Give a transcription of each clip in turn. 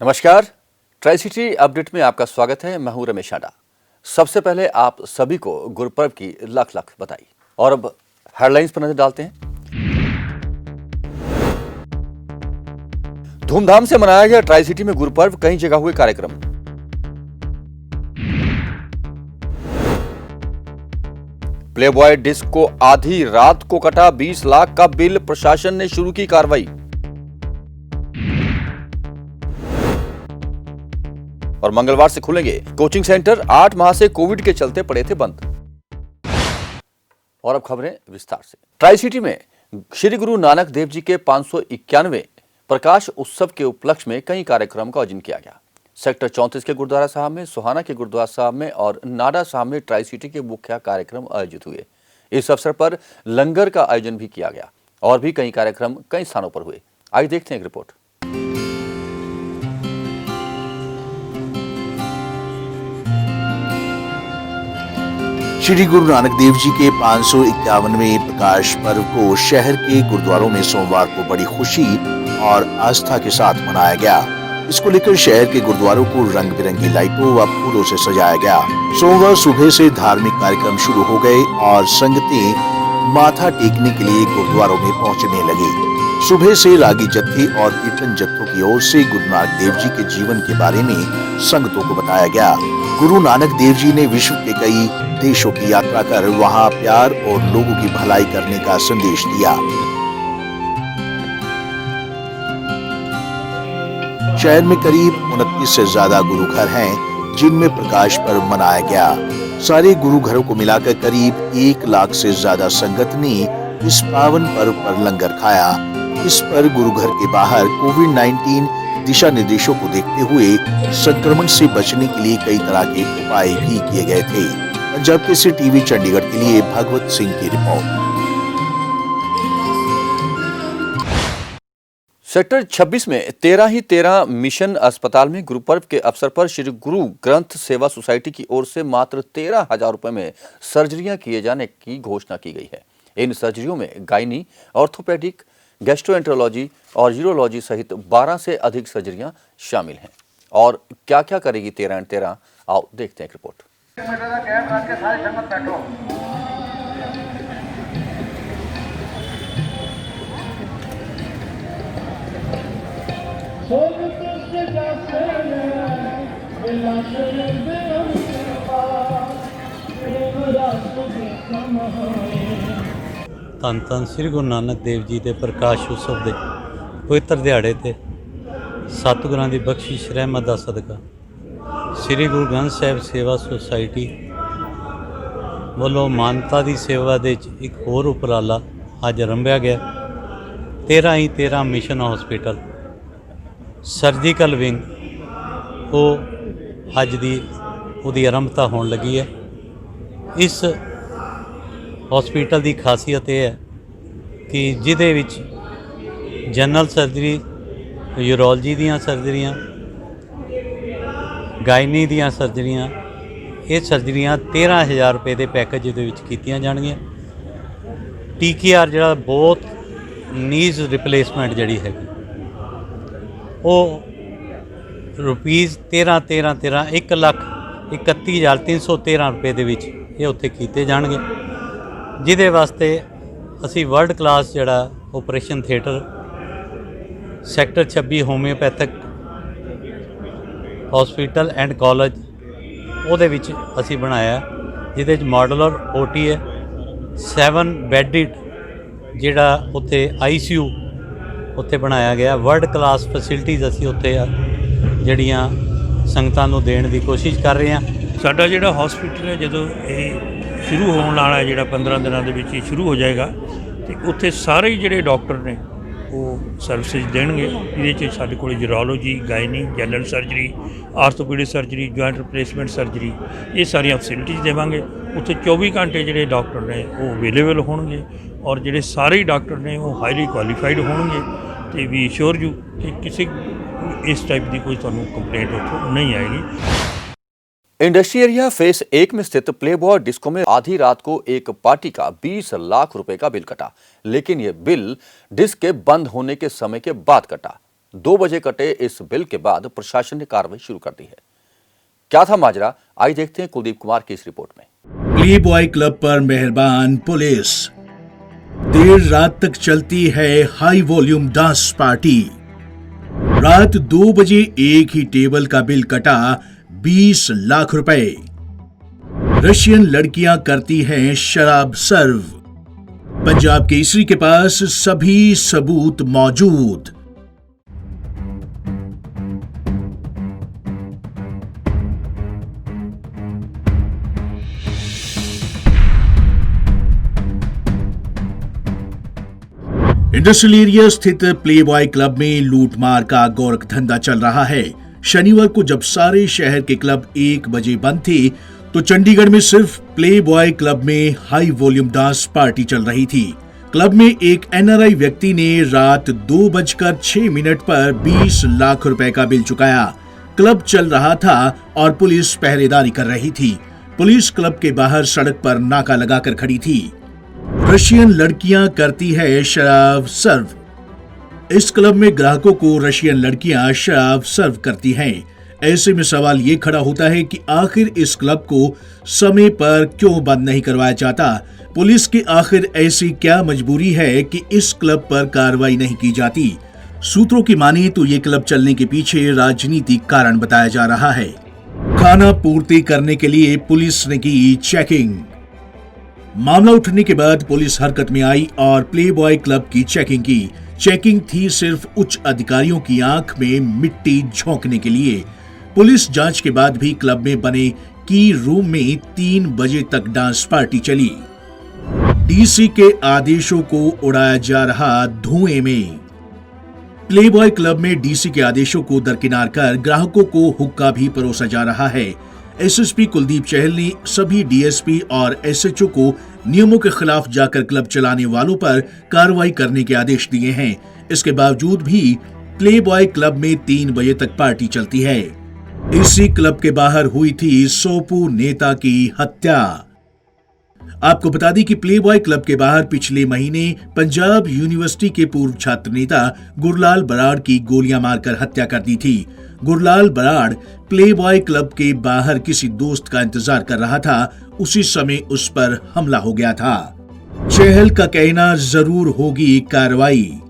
नमस्कार, tri city update में आपका स्वागत है। मैं हूं रमेश आडा। सबसे पहले आप सभी को गुरुपर्व की लाख लाख बधाई। और अब हेडलाइंस पर नजर डालते हैं। धूमधाम से मनाया गया ट्राई सिटी में गुरुपर्व, कई जगह हुए कार्यक्रम। प्लेबॉय डिस्क को आधी रात को कटा 20 लाख का बिल, प्रशासन ने शुरू की कार्रवाई। और मंगलवार से खुलेंगे कोचिंग सेंटर, 8 माह से कोविड के चलते पड़े थे बंद। और अब खबरें विस्तार से। ट्राई सिटी में श्री गुरु नानक देव जी के 591वें प्रकाश उत्सव के उपलक्ष्य में कई कार्यक्रम का आयोजन किया गया। सेक्टर 34 के गुरुद्वारा साहब में, सोहाना के गुरुद्वारा साहब में और नाडा साहब में ट्राई सिटी के मुख्य कार्यक्रम आयोजित हुए। इस अवसर पर लंगर का आयोजन भी किया गया और भी कई कार्यक्रम कई स्थानों पर हुए। आइए देखते हैं एक रिपोर्ट। श्री गुरु नानक देव जी के 551वें प्रकाश पर्व को शहर के गुरुद्वारों में सोमवार को बड़ी खुशी और आस्था के साथ मनाया गया। इसको लेकर शहर के गुरुद्वारों को रंग बिरंगी लाइटों व फूलों से सजाया गया। सोमवार सुबह से धार्मिक कार्यक्रम शुरू हो गए और संगतें माथा टेकने के लिए गुरुद्वारों में पहुंचने लगी। सुबह से रागी जत्थे और कीर्तन जत्थों की ओर से गुरु नानक देव जी के जीवन के बारे में संगतों को बताया गया। गुरु नानक देव जी ने विश्व के कई देशों की यात्रा कर वहां प्यार और लोगों की भलाई करने का संदेश दिया। शहर में करीब 29 से ज्यादा गुरु घर हैं, जिनमें प्रकाश पर्व मनाया गया। सारे गुरु घरों को मिलाकर करीब 1 लाख से ज्यादा संगत ने इस पावन पर्व पर लंगर खाया। इस पर गुरु घर के बाहर कोविड-19 दिशा निर्देशों को देखते हुए संक्रमण से बचने के लिए कई तरह के उपाय भी किए गए थे। पंजाब केसरी टीवी चंडीगढ़ के लिए भगवत सिंह की रिपोर्ट। सेक्टर 26 में 13 ही 13 मिशन अस्पताल में गुरुपर्व के अवसर पर श्री गुरु ग्रंथ सेवा सोसाइटी की ओर से मात्र 13,000 रुपए में सर्जरियां किए जाने की घोषणा की गई है। इन सर्जरियों में गायनी, ऑर्थोपेडिक, गैस्ट्रोएंटरोलॉजी और यूरोलॉजी सहित 12 से अधिक सर्जरियां शामिल हैं। और क्या क्या करेगी 13 आओ देखते हैं एक रिपोर्ट। ਧੰਨ ਧੰਨ ਸ੍ਰੀ ਗੁਰੂ ਨਾਨਕ ਦੇਵ ਜੀ ਦੇ ਪ੍ਰਕਾਸ਼ ਉਤਸਵ ਦੇ ਪਵਿੱਤਰ ਦਿਹਾੜੇ ਤੇ ਸਤਿਗੁਰਾਂ ਦੀ ਬਖਸ਼ਿਸ਼ ਰਹਿਮਤ ਦਾ ਸਦਕਾ ਸ੍ਰੀ ਗੁਰੂ ਗ੍ਰੰਥ ਸਾਹਿਬ ਸੇਵਾ ਸੁਸਾਇਟੀ ਵੱਲੋਂ ਮਾਨਤਾ ਦੀ ਸੇਵਾ ਦੇ ਵਿੱਚ ਇੱਕ ਹੋਰ ਉਪਰਾਲਾ ਅੱਜ ਆਰੰਭਿਆ ਗਿਆ। 13 ਹੀ 13 ਮਿਸ਼ਨ ਹਸਪੀਟਲ ਸਰਜੀਕਲ ਵਿੰਗ ਉਹ ਅੱਜ ਦੀ ਉਹਦੀ ਆਰੰਭਤਾ ਹੋਣ ਲੱਗੀ ਹੈ। ਇਸ हॉस्पिटल की खासियत यह है कि जिदे विच जनरल सर्जरी, यूरोलॉजी दियाँ सर्जरियाँ, गायनी दियाँ सर्जरियाँ, ये सर्जरियाँ 13,000 रुपये के पैकेज दे विच कीतियां जाणगियां। TKR जिहड़ा बहुत नीज रिपलेसमेंट जिहड़ी है वो रुपीज़ 13 1,31,313 रुपये दे विच ये उत्थे कीते जाणगे। जिहदे वास्ते असी वर्ल्ड क्लास जिहड़ा operation theatre sector 26 homeopathic hospital and college ਉਹਦੇ ਵਿੱਚ ਅਸੀਂ ਬਣਾਇਆ, ਜਿਹਦੇ 'ਚ ਮੋਡੂਲਰ OT ਹੈ, 7 ਬੈੱਡਡ ਜਿਹੜਾ ਉੱਥੇ ICU ਉੱਥੇ ਬਣਾਇਆ ਗਿਆ। ਵਰਲਡ ਕਲਾਸ ਫੈਸਿਲਿਟੀਜ਼ ਅਸੀਂ ਉੱਥੇ ਜਿਹੜੀਆਂ ਸੰਗਤਾਂ ਨੂੰ ਦੇਣ ਦੀ ਕੋਸ਼ਿਸ਼ ਕਰ ਰਹੇ ਹਾਂ। ਸਾਡਾ ਜਿਹੜਾ ਹਸਪੀਟਲ ਹੈ ਜਦੋਂ ਇਹ ਸ਼ੁਰੂ ਹੋਣ ਵਾਲਾ ਜਿਹੜਾ 15 ਦਿਨਾਂ ਦੇ ਵਿੱਚ ਹੀ ਸ਼ੁਰੂ ਹੋ ਜਾਏਗਾ ਤੇ ਉੱਥੇ ਸਾਰੇ ਹੀ ਜਿਹੜੇ ਡਾਕਟਰ ਨੇ ਉਹ ਸਰਵਿਸਿਜ਼ ਦੇਣਗੇ। ਇਹਦੇ 'ਚ ਸਾਡੇ ਕੋਲ urology, gynae, general surgery, orthopaedic surgery, joint replacement surgery, ਇਹ ਸਾਰੀਆਂ ਫੈਸਿਲਿਟੀਜ਼ ਦੇਵਾਂਗੇ। ਉੱਥੇ 24 ਘੰਟੇ ਜਿਹੜੇ ਡਾਕਟਰ ਨੇ ਉਹ ਅਵੇਲੇਬਲ ਹੋਣਗੇ ਔਰ ਜਿਹੜੇ ਸਾਰੇ ਹੀ ਡਾਕਟਰ ਨੇ ਉਹ ਹਾਈਲੀ ਕੁਆਲੀਫਾਈਡ ਹੋਣਗੇ ਤੇ ਵੀ ਸ਼ੋਰ ਯੂ ਕਿ ਕਿਸੇ ਇਸ टाइप की कोई ਤੁਹਾਨੂੰ कंप्लेंट ਉੱਥੋਂ नहीं आएगी। इंडस्ट्री एरिया फेस 1 में स्थित प्लेबॉय डिस्को में आधी रात को एक पार्टी का 20 लाख रुपए का बिल कटा, लेकिन यह बिल डिस्क के बंद होने के समय के बाद कटा। 2 बजे कटे इस बिल के बाद प्रशासन ने कार्रवाई शुरू कर दी है। क्या था माजरा, आइए देखते हैं कुलदीप कुमार की इस रिपोर्ट में। प्ले बॉय क्लब पर मेहरबान पुलिस। देर रात तक चलती है हाई वॉल्यूम डांस पार्टी। रात 2 बजे एक ही टेबल का बिल कटा 20 लाख रुपए। रशियन लड़कियां करती हैं शराब सर्व। पंजाब केसरी के पास सभी सबूत मौजूद। इंडस्ट्रियल एरिया स्थित प्ले बॉय क्लब में लूटमार का गोरख धंधा चल रहा है। शनिवार को जब सारे शहर के क्लब 1 बजे बंद थे, तो चंडीगढ़ में सिर्फ प्ले बॉय क्लब में हाई वॉल्यूम डांस पार्टी चल रही थी। क्लब में एक एनआरआई व्यक्ति ने रात 2:06 पर 20 लाख रुपए का बिल चुकाया। क्लब चल रहा था और पुलिस पहरेदारी कर रही थी। पुलिस क्लब के बाहर सड़क पर नाका लगाकर खड़ी थी। रशियन लड़कियां करती है शराब सर्व। इस क्लब में ग्राहकों को रशियन लड़कियां शराब सर्व करती हैं। ऐसे में सवाल ये खड़ा होता है कि आखिर इस क्लब को समय पर क्यों बंद नहीं करवाया जाता। पुलिस की आखिर ऐसी क्या मजबूरी है कि इस क्लब पर कार्रवाई नहीं की जाती। सूत्रों की माने तो ये क्लब चलने के पीछे राजनीतिक कारण बताया जा रहा है। खाना पूर्ति करने के लिए पुलिस ने की चेकिंग। मामला उठने के बाद पुलिस हरकत में आई और प्ले बॉय क्लब की चेकिंग की। चेकिंग थी सिर्फ उच्च अधिकारियों की आंख में मिट्टी झोंकने के लिए। पुलिस जांच के बाद भी क्लब में बने की रूम में 3 बजे तक डांस पार्टी चली। डीसी के आदेशों को उड़ाया जा रहा धुएं में। प्ले बॉय क्लब में डीसी के आदेशों को दरकिनार कर ग्राहकों को हुक्का भी परोसा जा रहा है। एसएसपी कुलदीप चहल ने सभी डीएसपी और एसएचओ को नियमों के खिलाफ जाकर क्लब चलाने वालों पर कार्रवाई करने के आदेश दिए हैं। इसके बावजूद भी प्ले बॉय क्लब में 3 बजे तक पार्टी चलती है। इसी क्लब के बाहर हुई थी सोपू नेता की हत्या। आपको बता दें कि प्ले बॉय क्लब के बाहर पिछले महीने पंजाब यूनिवर्सिटी के पूर्व छात्र नेता गुरलाल बराड़ की गोलियां मारकर हत्या कर दी थी। Gurlal Brar play boy club के बाहर किसी दोस्त का इंतजार कर रहा था। उसी समय उस पर हमला हो गया था। चहल का कहना जरूर होगी कार्रवाई।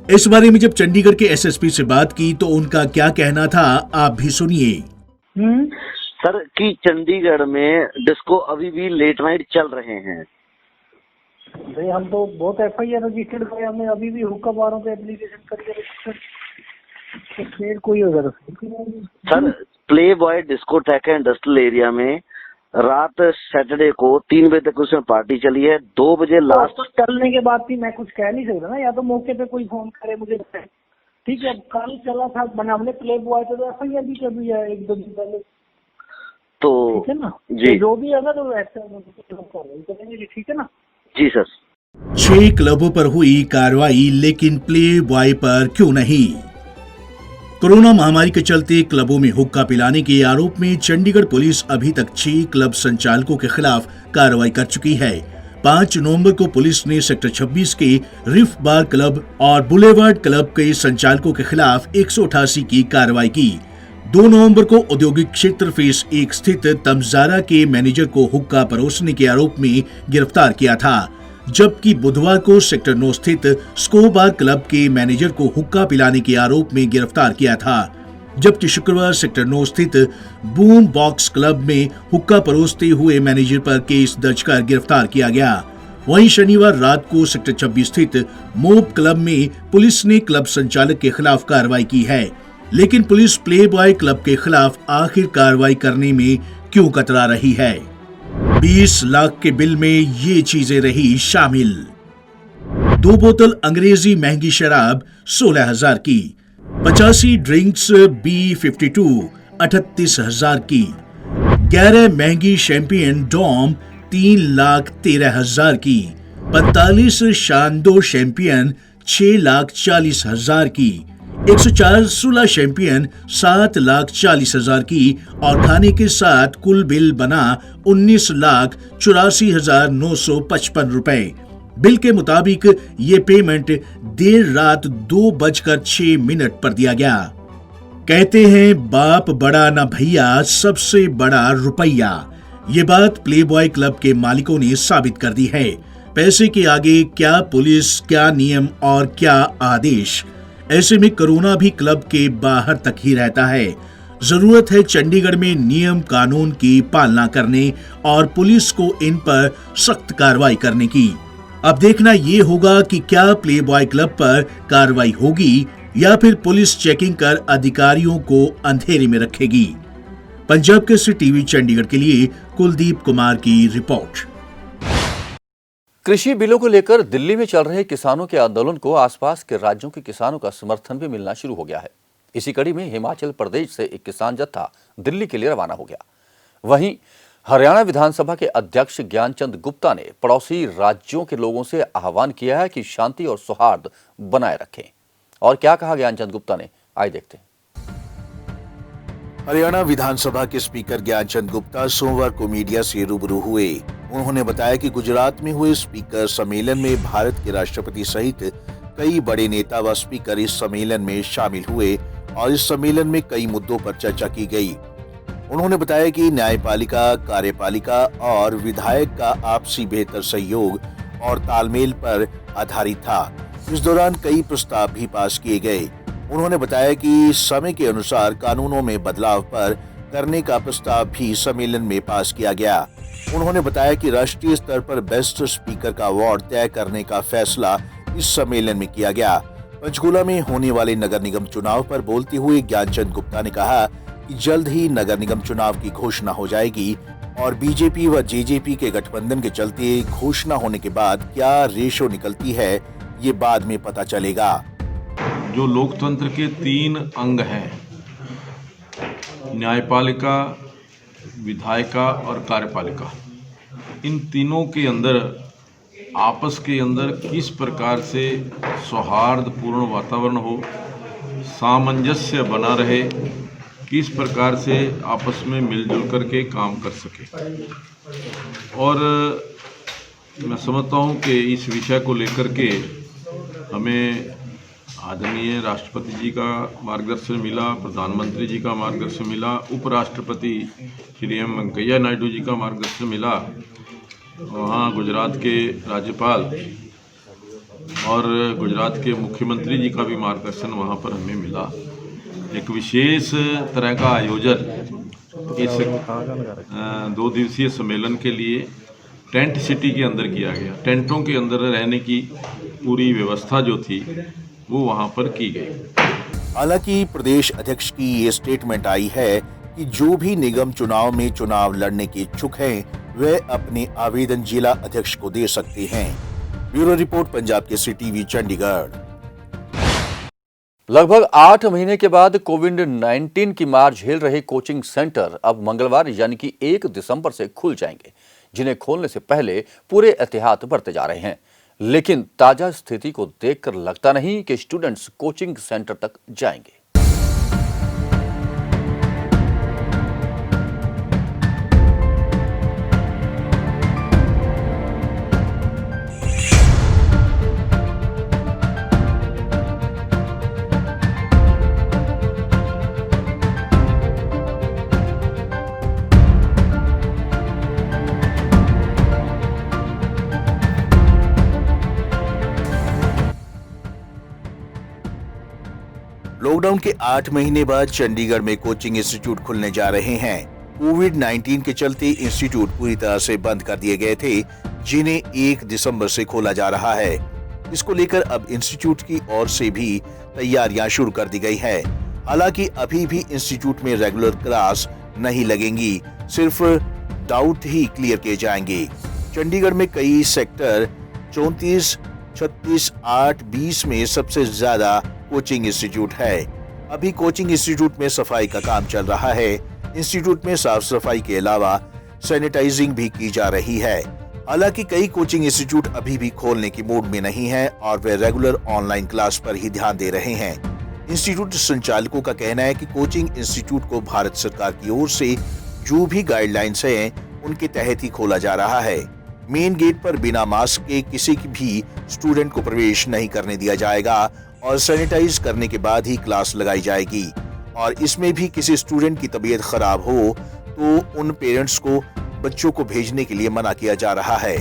इस बारे में जब चंडीगढ़ के एसएसपी से बात की तो उनका क्या कहना था, आप भी सुनिए। सर कि चंडीगढ़ में डिस्को अभी भी लेट नाइट चल रहे हैं। भाई हम तो बहुत एफआईआर रजिस्टर्ड किया, हमने अभी भी हुक्का बारों पे एप्लीकेशन करी है, तो फिर कोई होगा sir play boy discotheque industrial area में रात सैटरडे को 3 बजे तक उसमें पार्टी चली है। 2 बजे लास्ट तो चलने के बाद भी मैं कुछ कह नहीं सकता ना, या तो मौके पे कोई फोन करे मुझे, ठीक है। कल चला था हमने प्ले बॉय तो एफआईआर भी कर दी है 1-2 दिन पहले, तो ठीक है ना जी, जो भी है ना तो ऐसा करेंगे, ठीक है ना जी सर। 6 क्लबों पर हुई कार्रवाई, लेकिन प्ले बॉय पर क्यों नहीं? कोरोना महामारी के चलते क्लबों में हुक्का पिलाने के आरोप में चंडीगढ़ पुलिस अभी तक 6 क्लब संचालकों के खिलाफ कार्रवाई कर चुकी है। 5 नवंबर को पुलिस ने सेक्टर 26 के रिफ बार क्लब और बुलेवार्ड क्लब के संचालकों के खिलाफ 188 की कार्रवाई की। 2 नवंबर को औद्योगिक क्षेत्र फेज 1 स्थित तमजारा के मैनेजर को हुक्का परोसने के आरोप में गिरफ्तार किया था, जबकि बुधवार को सेक्टर 9 स्थित स्कोबार क्लब के मैनेजर को हुक्का पिलाने के आरोप में गिरफ्तार किया था, जबकि शुक्रवार सेक्टर 9 स्थित बूम बॉक्स क्लब में हुक्का परोसते हुए मैनेजर पर केस दर्ज कर गिरफ्तार किया गया। वहीं शनिवार रात को सेक्टर 26 स्थित मोब क्लब में पुलिस ने क्लब संचालक के खिलाफ कार्रवाई की है, लेकिन पुलिस प्ले बॉय क्लब के खिलाफ आखिर कार्रवाई करने में क्यों कतरा रही है? 20 लाख के बिल में ये चीजें रही शामिल। 2 बोतल अंग्रेजी महंगी शराब 16,000 की, 85 ड्रिंक्स B52 38,000 की, 11 महंगी शैंपियन डॉम 3,13,000 की, 45 शानदो शैंपियन 6,40,000 की, 104 सुला शैंपियन 7,40,000 की और खाने के साथ कुल बिल बना 19,84,955 रुपए। बिल के मुताबिक ये पेमेंट देर रात 2:06 पर दिया गया। कहते हैं बाप बड़ा ना भैया, सबसे बड़ा रुपया। ये बात प्लेबॉय क्लब के मालिकों ने साबित कर दी है। पैसे के आगे क्या पुलिस, क्या नियम और क्या आदेश। ऐसे में कोरोना भी क्लब के बाहर तक ही रहता है। जरूरत है चंडीगढ़ में नियम कानून की पालना करने और पुलिस को इन पर सख्त कार्रवाई करने की। अब देखना ये होगा कि क्या प्लेबॉय क्लब पर कार्रवाई होगी या फिर पुलिस चेकिंग कर अधिकारियों को अंधेरे में रखेगी। पंजाब केसरी टीवी चंडीगढ़ के लिए कुलदीप कुमार की रिपोर्ट। कृषि बिलों को लेकर दिल्ली में चल रहे किसानों के आंदोलन को आसपास के राज्यों के किसानों का समर्थन भी मिलना शुरू हो गया है। इसी कड़ी में हिमाचल प्रदेश से एक किसान जत्था दिल्ली के लिए रवाना हो गया। वहीं हरियाणा विधानसभा के अध्यक्ष ज्ञानचंद गुप्ता ने पड़ोसी राज्यों के लोगों से आह्वान किया है कि शांति और सौहार्द बनाए रखें। और क्या कहा ज्ञानचंद गुप्ता ने, आइए देखते हैं। हरियाणा विधानसभा के स्पीकर ज्ञानचंद गुप्ता सोमवार को मीडिया से रूबरू हुए। उन्होंने बताया कि गुजरात में हुए स्पीकर सम्मेलन में भारत के राष्ट्रपति सहित कई बड़े नेता व स्पीकर इस सम्मेलन में शामिल हुए और इस सम्मेलन में कई मुद्दों पर चर्चा की गई। उन्होंने बताया कि न्यायपालिका, कार्यपालिका और विधायक का आपसी बेहतर सहयोग और तालमेल पर आधारित था। इस दौरान कई प्रस्ताव भी पास किए गए। उन्होंने बताया कि समय के अनुसार कानूनों में बदलाव पर करने का प्रस्ताव भी सम्मेलन में पास किया गया। उन्होंने बताया कि राष्ट्रीय स्तर पर बेस्ट स्पीकर का अवार्ड तय करने का फैसला इस सम्मेलन में किया गया। पंचकूला में होने वाले नगर निगम चुनाव पर बोलते हुए ज्ञानचंद गुप्ता ने कहा कि जल्द ही नगर निगम चुनाव की घोषणा हो जाएगी और बीजेपी व जेजेपी के गठबंधन के चलते घोषणा होने के बाद क्या रेशो निकलती है ये बाद में पता चलेगा। जो लोकतंत्र के 3 अंग हैं, न्यायपालिका, विधायिका और कार्यपालिका, इन तीनों के अंदर आपस के अंदर किस प्रकार से सौहार्दपूर्ण वातावरण हो, सामंजस्य बना रहे, किस प्रकार से आपस में मिलजुल करके काम कर सके। और मैं समझता हूँ कि इस विषय को लेकर के हमें आदरणीय राष्ट्रपति जी का मार्गदर्शन मिला, प्रधानमंत्री जी का मार्गदर्शन मिला, उपराष्ट्रपति श्री एम वेंकैया नायडू जी का मार्गदर्शन मिला, वहाँ गुजरात के राज्यपाल और गुजरात के मुख्यमंत्री जी का भी मार्गदर्शन वहाँ पर हमें मिला। एक विशेष तरह का आयोजन इस 2 दिवसीय सम्मेलन के लिए टेंट सिटी के अंदर किया गया। टेंटों के अंदर रहने की पूरी व्यवस्था जो थी वो वहाँ पर की गई। हालांकि प्रदेश अध्यक्ष की ये स्टेटमेंट आई है कि जो भी निगम चुनाव में चुनाव लड़ने के इच्छुक हैं वे अपने आवेदन जिला अध्यक्ष को दे सकते हैं। Bureau report, Punjab Kesari TV Chandigarh. लगभग 8 महीने के बाद कोविड-19 की मार झेल रहे कोचिंग सेंटर अब मंगलवार यानी कि 1 दिसंबर से खुल जाएंगे, जिन्हें खोलने से पहले पूरे एहतियात बरते जा रहे हैं। लेकिन ताजा स्थिति को देखकर लगता नहीं कि स्टूडेंट्स कोचिंग सेंटर तक जाएंगे। लॉकडाउन के 8 महीने बाद चंडीगढ़ में कोचिंग इंस्टीट्यूट खुलने जा रहे हैं। कोविड-19 के चलते इंस्टीट्यूट पूरी तरह से बंद कर दिए गए थे, जिन्हें 1 दिसंबर से खोला जा रहा है। इसको लेकर अब इंस्टीट्यूट की ओर से भी तैयारियां शुरू कर दी गई है। हालांकि अभी भी इंस्टीट्यूट में रेगुलर क्लास नहीं लगेंगी, सिर्फ डाउट ही क्लियर किए जाएंगे। चंडीगढ़ में कई सेक्टर 34, 36, 8, 20 में सबसे ज्यादा कोचिंग इंस्टीट्यूट है। अभी कोचिंग इंस्टीट्यूट में सफाई का काम चल रहा है। इंस्टीट्यूट में साफ सफाई के अलावा सैनिटाइजिंग भी की जा रही है। हालांकि कई कोचिंग इंस्टीट्यूट अभी भी खोलने की मूड में नहीं है और वे रेगुलर ऑनलाइन क्लास पर ही ध्यान दे रहे हैं। इंस्टीट्यूट संचालकों का कहना है कि कोचिंग इंस्टीट्यूट को भारत सरकार की ओर से जो भी गाइडलाइंस हैं, उनके तहत ही खोला जा रहा है। मेन गेट पर बिना मास्क के किसी की भी स्टूडेंट को प्रवेश नहीं करने दिया जाएगा और सैनिटाइज करने के बाद ही क्लास लगाई जाएगी। और इसमें भी किसी स्टूडेंट की तबीयत खराब हो तो उन पेरेंट्स को बच्चों को भेजने के लिए मना किया जा रहा है।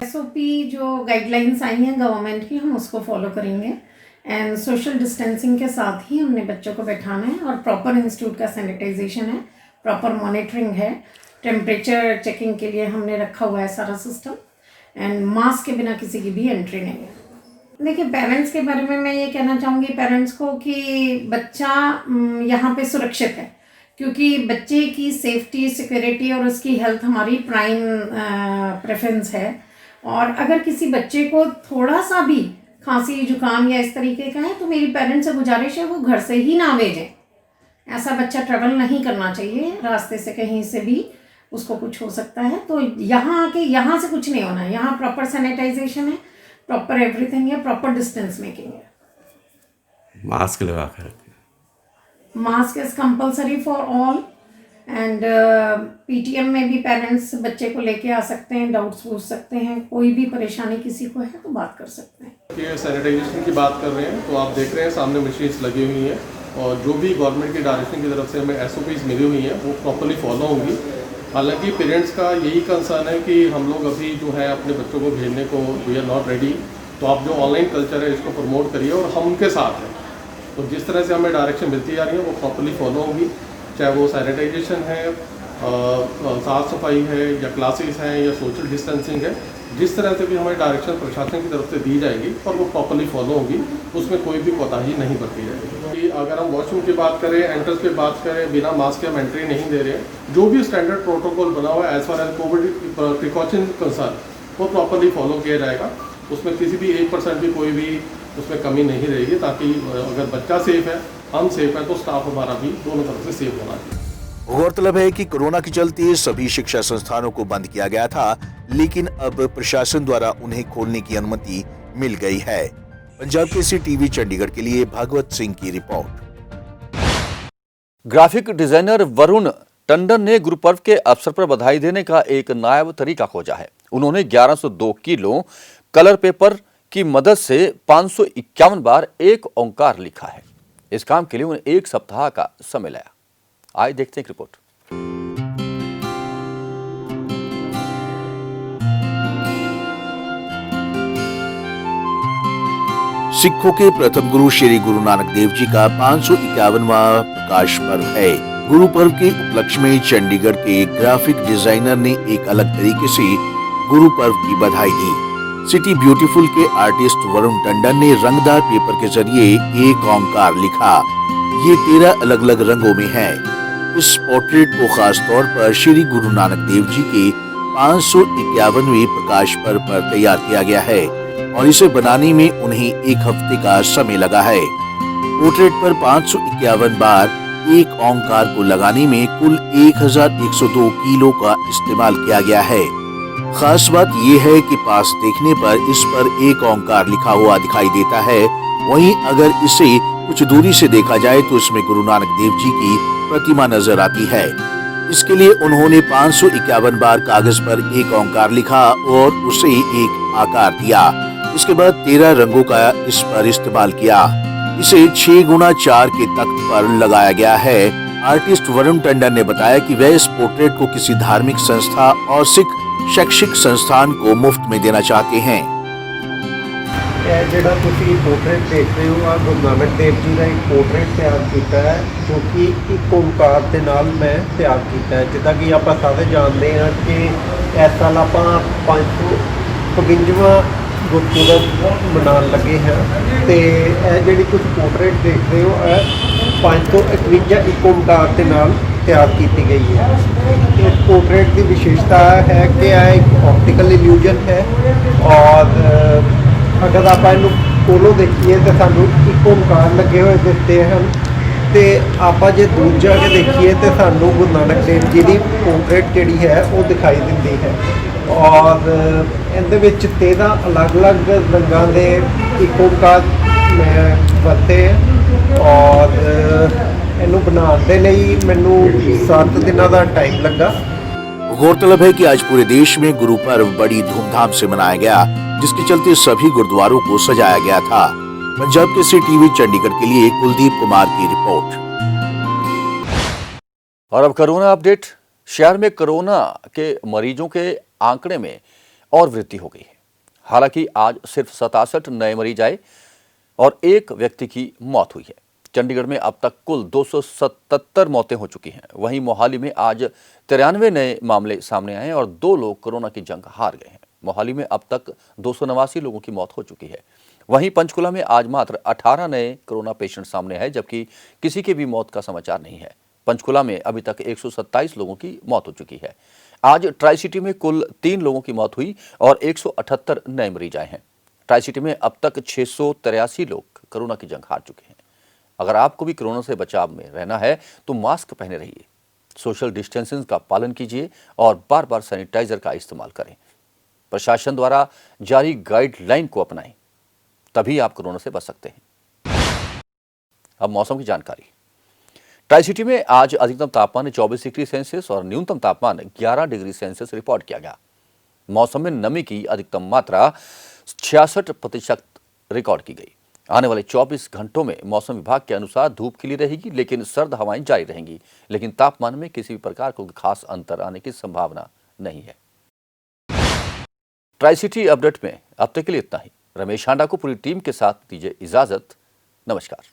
एसओपी जो गाइडलाइंस आई हैं गवर्नमेंट की, हम उसको फॉलो करेंगे एंड सोशल डिस्टेंसिंग के साथ ही हमने बच्चों को बैठाना है और प्रॉपर इंस्टीट्यूट का सैनिटाइजेशन है, प्रॉपर मॉनिटरिंग है, टेम्परेचर चेकिंग के लिए हमने रखा हुआ है सारा सिस्टम एंड मास्क के बिना किसी की भी एंट्री नहीं है। देखिए, पेरेंट्स के बारे में मैं ये कहना चाहूँगी पेरेंट्स को कि बच्चा यहाँ पे सुरक्षित है, क्योंकि बच्चे की सेफ्टी, सिक्योरिटी और उसकी हेल्थ हमारी प्राइम प्रेफरेंस है। और अगर किसी बच्चे को थोड़ा सा भी खांसी, जुकाम या इस तरीके का है तो मेरी पेरेंट्स से गुजारिश है वो घर से ही ना भेजें। ऐसा बच्चा ट्रैवल नहीं करना चाहिए, रास्ते से कहीं से भी उसको कुछ हो सकता है। तो यहाँ आके यहाँ से कुछ नहीं होना है, यहाँ प्रॉपर सैनिटाइजेशन है, प्रॉपर एवरीथिंग है, प्रॉपर डिस्टेंस मेकिंग है। मास्क लगा कर रखें। Mask is compulsory for all and PTM में भी पेरेंट्स बच्चे को लेके आ सकते हैं, डाउट्स पूछ सकते हैं, कोई भी परेशानी किसी को है तो बात कर सकते हैं। कि सैनिटाइजेशन की बात कर रहे हैं तो आप देख रहे हैं सामने मशीन्स लगी हुई हैं और जो भी गवर्नमेंट की डायरेक्शन की तरफ से हमें एसओपीज मिली हुई हैं वो प्रॉपर्ली फॉलो होंगी। हालांकि पेरेंट्स का यही कंसर्न है कि हम लोग अभी जो है अपने बच्चों को भेजने को वी आर नॉट रेडी, तो आप जो ऑनलाइन कल्चर है इसको प्रमोट करिए और हम उनके साथ हैं। तो जिस तरह से हमें डायरेक्शन मिलती जा रही है वो प्रॉपर्ली फॉलो होगी, चाहे वो सैनिटाइजेशन है, साफ़ सफाई है या क्लासेस हैं या सोशल डिस्टेंसिंग है। जिस तरह से भी हमें डायरेक्शन प्रशासन की तरफ से दी जाएगी और वो प्रॉपर्ली फॉलो होगी, उसमें कोई भी कोताही नहीं बरती जाएगी। अगर हम वॉशरूम की बात करें, एंट्रेंस की बात करें, बिना मास्क के हम एंट्री नहीं दे रहे हैं। जो भी स्टैंडर्ड प्रोटोकॉल बना हुआ है as far as Covid precaution concern वो प्रॉपर्ली फॉलो किया जाएगा। उसमें किसी भी 1% भी कोई भी उसमें कमी नहीं रहेगी, ताकि अगर बच्चा सेफ है, हम सेफ हैं, तो स्टाफ हमारा भी दोनों तरफ से सेफ होना चाहिए। गौरतलब है कि कोरोना के चलते सभी शिक्षा संस्थानों को बंद किया गया था, लेकिन अब प्रशासन द्वारा उन्हें खोलने की अनुमति मिल गई है। पंजाब केसरी टीवी चंडीगढ़ के लिए भागवत सिंह की report. Graphic designer Varun Tandon ने गुरु पर्व के अवसर पर बधाई देने का एक नायाब तरीका खोजा है। उन्होंने 1102 किलो कलर पेपर की मदद से 551 बार एक ओंकार लिखा है। इस काम के लिए उन्हें 1 सप्ताह का समय लगा। आइए देखते हैं रिपोर्ट। सिखों के प्रथम गुरु श्री गुरु नानक देव जी का 551वां प्रकाश पर्व है। गुरु पर्व के उपलक्ष्य में चंडीगढ़ के ग्राफिक डिजाइनर ने एक अलग तरीके से गुरु पर्व की बधाई दी। सिटी ब्यूटीफुल के आर्टिस्ट वरुण टंडन ने रंगदार पेपर के जरिए एक ओंकार लिखा। ये 13 अलग अलग रंगों में है। इस पोर्ट्रेट को खास तौर पर श्री गुरु नानक देव जी के 551वें प्रकाश पर्व पर तैयार किया गया है और इसे बनाने में उन्हें 1 हफ्ते का समय लगा है। पोर्ट्रेट पर 551 बार एक ओंकार को लगाने में कुल 1102 किलो का इस्तेमाल किया गया है। खास बात यह है कि पास देखने पर इस पर एक ओंकार लिखा हुआ दिखाई देता है, वहीं अगर इसे कुछ दूरी से देखा जाए तो इसमें गुरु नानक देव जी की प्रतिमा नजर आती है। इसके लिए उन्होंने 551 बार कागज पर एक ओंकार लिखा और उसे एक आकार दिया। इसके बाद 13 रंगों का इस पर इस्तेमाल किया। इसे 6x4 के तख्त पर लगाया गया है। आर्टिस्ट वरुण टंडन ने बताया कि वह इस पोर्ट्रेट को किसी धार्मिक संस्था और सिख शैक्षिक संस्थान को मुफ्त में देना चाहते हैं। ਇਹ ਜਿਹੜਾ ਤੁਸੀਂ पोर्ट्रेट देख रहे हो ਆ गुरु नानक देव जी ਦਾ ਇੱਕ पोर्ट्रेट ਤਿਆਰ ਕੀਤਾ ਹੈ, ਜੋ ਕਿ ਇੱਕ ਓਂਕਾਰ ਦੇ ਨਾਲ ਮੈਂ ਤਿਆਰ ਕੀਤਾ ਹੈ। ਜਿੱਦਾਂ ਕਿ ਆਪਾਂ ਸਾਰੇ ਜਾਣਦੇ ਹਾਂ ਕਿ ਇਸ ਸਾਲ ਆਪਾਂ 555ਵਾਂ ਗੁਰਪੁਰਬ ਮਨਾਉਣ ਲੱਗੇ ਹਾਂ ਤੇ ਇਹ ਜਿਹੜੀ ਤੁਸੀਂ पोर्ट्रेट ਦੇਖ ਰਹੇ ਹੋ ਇਹ 551 ਇੱਕ ਓਂਕਾਰ ਦੇ ਨਾਲ ਤਿਆਰ ਕੀਤੀ ਗਈ ਹੈ। ਇਸ पोर्ट्रेट ਦੀ ਵਿਸ਼ੇਸ਼ਤਾ ਹੈ ਕਿ ਇਹ ਇੱਕ ऑप्टिकल इल्यूजन है और अगर आप इनू कोलों देखिए तो सानू एक ओंकार लगे हुए दिखते हैं तो आप जे दूर जाके देखिए तो सानू गुरु नानक देव जी की पोर्ट्रेट जिहड़ी है वो दिखाई दिंदी है। और इहदे विच 13 अलग अलग रंगां दे एक ओंकार मैं वरते और ਇਹਨੂੰ ਬਣਾਉਣ ਦੇ ਲਈ ਮੈਨੂੰ 7 ਦਿਨਾਂ ਦਾ ਟਾਈਮ ਲੱਗਾ। गौरतलब है कि आज पूरे देश में गुरु पर्व बड़ी धूमधाम से मनाया गया, जिसके चलते सभी गुरुद्वारों को सजाया गया था। पंजाब केसरी टीवी चंडीगढ़ के लिए कुलदीप कुमार की रिपोर्ट। और अब कोरोना अपडेट। शहर में कोरोना के मरीजों के आंकड़े में और वृद्धि हो गई है। हालांकि आज सिर्फ 67 नए मरीज आए और एक व्यक्ति की मौत हुई है। चंडीगढ़ में अब तक कुल 277 मौतें हो चुकी हैं। वहीं मोहाली में आज 93 नए मामले सामने आए और 2 लोग कोरोना की जंग हार गए हैं। मोहाली में अब तक 289 लोगों की मौत हो चुकी है। वहीं पंचकुला में आज मात्र 18 नए कोरोना पेशेंट सामने आए, जबकि किसी की भी मौत का समाचार नहीं है। पंचकुला में अभी तक 127 लोगों की मौत हो चुकी है। आज ट्राई सिटी में कुल 3 लोगों की मौत हुई और 178 नए मरीज आए हैं। ट्राई सिटी में अब तक 683 लोग कोरोना की जंग हार चुके हैं। अगर आपको भी कोरोना से बचाव में रहना है तो मास्क पहने रहिए, सोशल डिस्टेंसिंग का पालन कीजिए और बार बार सैनिटाइजर का इस्तेमाल करें। प्रशासन द्वारा जारी गाइडलाइन को अपनाएं, तभी आप कोरोना से बच सकते हैं। अब मौसम की जानकारी। ट्राई सिटी में आज अधिकतम तापमान 24 डिग्री सेल्सियस और न्यूनतम तापमान 11 डिग्री सेल्सियस रिकॉर्ड किया गया। मौसम में नमी की अधिकतम मात्रा 66% रिकॉर्ड की गई। आने वाले 24 घंटों में मौसम विभाग के अनुसार धूप खिली रहेगी, लेकिन सर्द हवाएं जारी रहेंगी। लेकिन तापमान में किसी भी प्रकार को खास अंतर आने की संभावना नहीं है। ट्राई सिटी अपडेट में अब तक के लिए इतना ही। रमेश हांडा को पूरी टीम के साथ दीजिए इजाजत। नमस्कार।